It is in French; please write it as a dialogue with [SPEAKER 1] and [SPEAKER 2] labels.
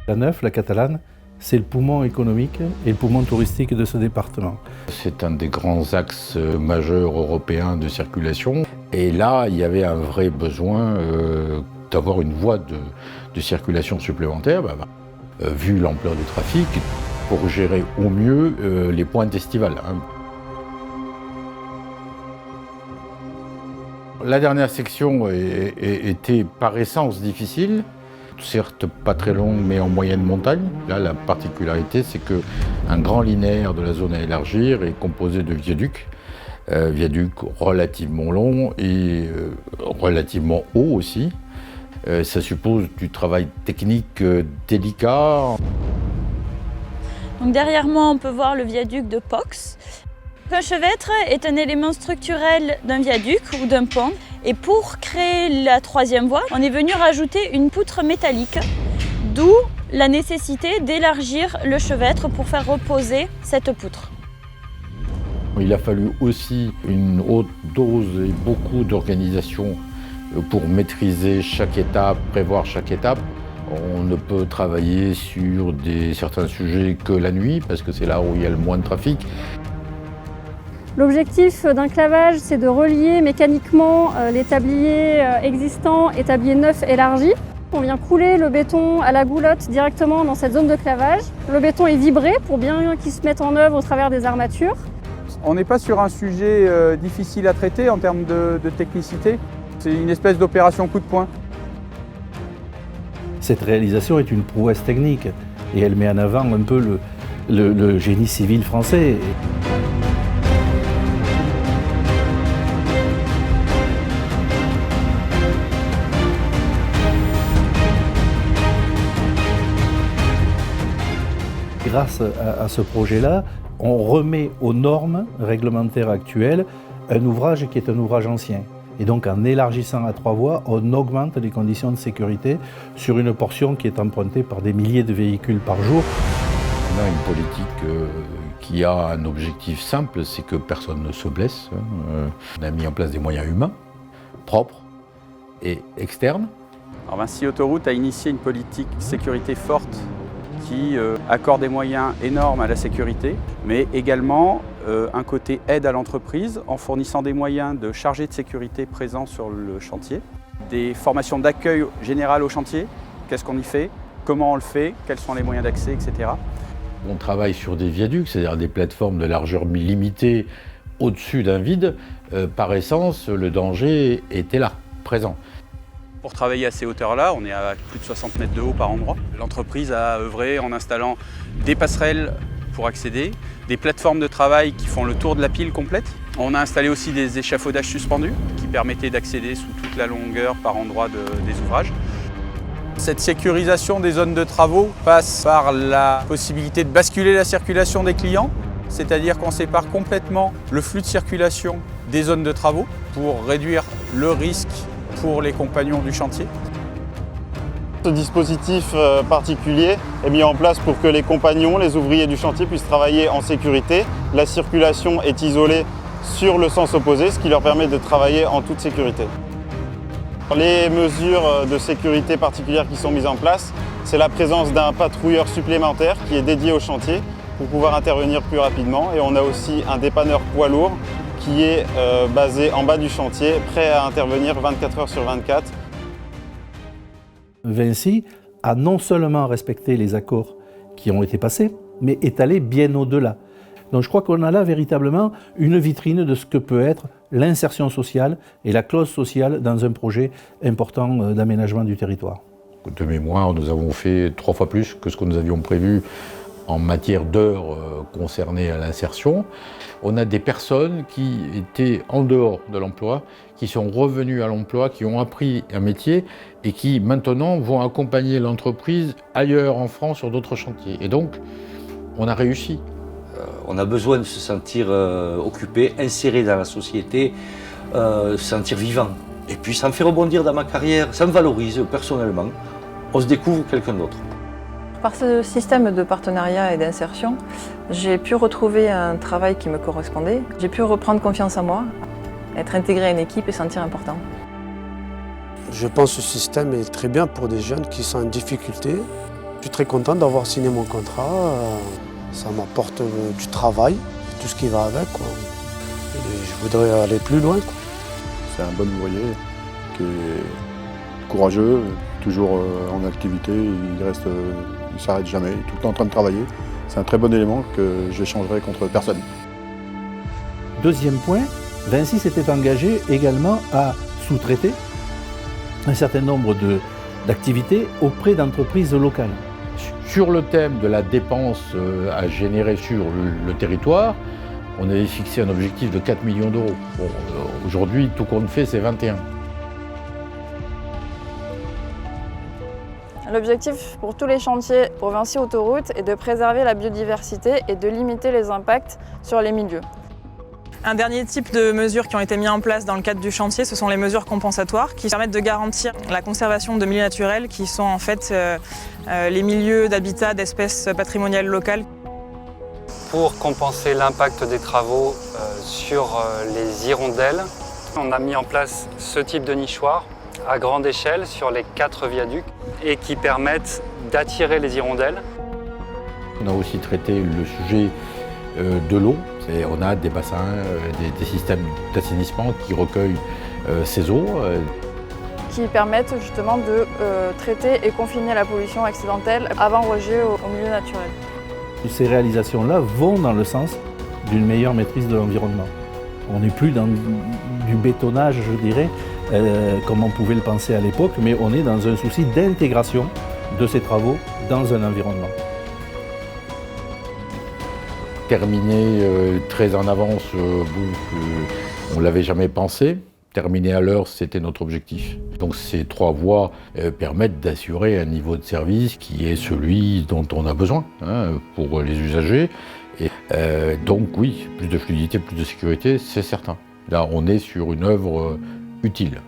[SPEAKER 1] La Neuf, la Catalane, c'est le poumon économique et le poumon touristique de ce département.
[SPEAKER 2] C'est un des grands axes majeurs européens de circulation. Et là, il y avait un vrai besoin d'avoir une voie de circulation supplémentaire, vu l'ampleur du trafic, pour gérer au mieux les pointes estivales. La dernière section était par essence difficile. Certes pas très longue, mais en moyenne montagne. Là, la particularité, c'est qu'un grand linéaire de la zone à élargir est composé de viaducs. Viaducs relativement longs et relativement hauts aussi. Ça suppose du travail technique délicat.
[SPEAKER 3] Donc derrière moi, on peut voir le viaduc de Pox. Un chevêtre est un élément structurel d'un viaduc ou d'un pont. Et pour créer la troisième voie, on est venu rajouter une poutre métallique, d'où la nécessité d'élargir le chevêtre pour faire reposer cette poutre.
[SPEAKER 2] Il a fallu aussi une haute dose et beaucoup d'organisation pour maîtriser chaque étape, prévoir chaque étape. On ne peut travailler sur certains sujets que la nuit, parce que c'est là où il y a le moins de trafic.
[SPEAKER 4] L'objectif d'un clavage, c'est de relier mécaniquement les tabliers existants et tabliers neufs élargis. On vient couler le béton à la goulotte directement dans cette zone de clavage. Le béton est vibré pour bien qu'il se mette en œuvre au travers des armatures.
[SPEAKER 5] On n'est pas sur un sujet difficile à traiter en termes de technicité. C'est une espèce d'opération coup de poing.
[SPEAKER 1] Cette réalisation est une prouesse technique et elle met en avant un peu le génie civil français. Grâce à ce projet-là, on remet aux normes réglementaires actuelles un ouvrage qui est un ouvrage ancien. Et donc en élargissant à 3 voies, on augmente les conditions de sécurité sur une portion qui est empruntée par des milliers de véhicules par jour.
[SPEAKER 2] On a une politique qui a un objectif simple, c'est que personne ne se blesse. On a mis en place des moyens humains, propres et externes.
[SPEAKER 5] Alors Vinci Autoroutes a initié une politique sécurité forte qui accorde des moyens énormes à la sécurité, mais également un côté aide à l'entreprise en fournissant des moyens de chargés de sécurité présents sur le chantier, des formations d'accueil général au chantier, qu'est-ce qu'on y fait, comment on le fait, quels sont les moyens d'accès, etc.
[SPEAKER 2] On travaille sur des viaducs, c'est-à-dire des plateformes de largeur limitée au-dessus d'un vide. Par essence, le danger était là, présent.
[SPEAKER 5] Pour travailler à ces hauteurs-là, on est à plus de 60 mètres de haut par endroit. L'entreprise a œuvré en installant des passerelles pour accéder, des plateformes de travail qui font le tour de la pile complète. On a installé aussi des échafaudages suspendus qui permettaient d'accéder sous toute la longueur par endroit des ouvrages. Cette sécurisation des zones de travaux passe par la possibilité de basculer la circulation des clients, c'est-à-dire qu'on sépare complètement le flux de circulation des zones de travaux pour réduire le risque pour les compagnons du chantier.
[SPEAKER 6] Ce dispositif particulier est mis en place pour que les compagnons, les ouvriers du chantier puissent travailler en sécurité. La circulation est isolée sur le sens opposé, ce qui leur permet de travailler en toute sécurité. Les mesures de sécurité particulières qui sont mises en place, c'est la présence d'un patrouilleur supplémentaire qui est dédié au chantier pour pouvoir intervenir plus rapidement. Et on a aussi un dépanneur poids lourd qui est basé en bas du chantier, prêt à intervenir 24 heures sur 24.
[SPEAKER 1] Vinci a non seulement respecté les accords qui ont été passés, mais est allé bien au-delà. Donc je crois qu'on a là véritablement une vitrine de ce que peut être l'insertion sociale et la clause sociale dans un projet important d'aménagement du territoire.
[SPEAKER 2] De mémoire, nous avons fait 3 fois plus que ce que nous avions prévu en matière d'heures concernées à l'insertion. On a des personnes qui étaient en dehors de l'emploi, qui sont revenues à l'emploi, qui ont appris un métier et qui maintenant vont accompagner l'entreprise ailleurs en France sur d'autres chantiers. Et donc, on a réussi.
[SPEAKER 7] On a besoin de se sentir occupé, inséré dans la société, se sentir vivant. Et puis ça me fait rebondir dans ma carrière, ça me valorise personnellement. On se découvre quelqu'un d'autre.
[SPEAKER 8] Par ce système de partenariat et d'insertion, j'ai pu retrouver un travail qui me correspondait. J'ai pu reprendre confiance en moi, être intégré à une équipe et sentir important.
[SPEAKER 9] Je pense que ce système est très bien pour des jeunes qui sont en difficulté. suis très content d'avoir signé mon contrat. Ça m'apporte du travail, tout ce qui va avec, quoi. Et je voudrais aller plus loin, quoi.
[SPEAKER 10] C'est un bon ouvrier qui est courageux, toujours en activité, il ne s'arrête jamais, il est tout le temps en train de travailler. C'est un très bon élément que j'échangerai contre personne.
[SPEAKER 1] Deuxième point, Vinci s'était engagé également à sous-traiter un certain nombre d'activités auprès d'entreprises locales.
[SPEAKER 2] Sur le thème de la dépense à générer sur le territoire, on avait fixé un objectif de 4 millions d'euros. Bon, aujourd'hui, tout compte fait, c'est 21.
[SPEAKER 11] L'objectif pour tous les chantiers pour Vinci Autoroute est de préserver la biodiversité et de limiter les impacts sur les milieux.
[SPEAKER 12] Un dernier type de mesures qui ont été mises en place dans le cadre du chantier, ce sont les mesures compensatoires qui permettent de garantir la conservation de milieux naturels qui sont en fait les milieux d'habitat d'espèces patrimoniales locales.
[SPEAKER 13] Pour compenser l'impact des travaux sur les hirondelles, on a mis en place ce type de nichoir à grande échelle sur les 4 viaducs et qui permettent d'attirer les hirondelles.
[SPEAKER 2] On a aussi traité le sujet de l'eau. On a des bassins, des systèmes d'assainissement qui recueillent ces eaux.
[SPEAKER 11] Qui permettent justement de traiter et confiner la pollution accidentelle avant rejet au milieu naturel.
[SPEAKER 1] Ces réalisations-là vont dans le sens d'une meilleure maîtrise de l'environnement. On n'est plus dans du bétonnage, je dirais, comme on pouvait le penser à l'époque, mais on est dans un souci d'intégration de ces travaux dans un environnement.
[SPEAKER 2] Terminer très en avance, on ne l'avait jamais pensé. Terminer à l'heure, c'était notre objectif. Donc ces 3 voies permettent d'assurer un niveau de service qui est celui dont on a besoin pour les usagers. Et donc oui, plus de fluidité, plus de sécurité, c'est certain. Là, on est sur une œuvre utile.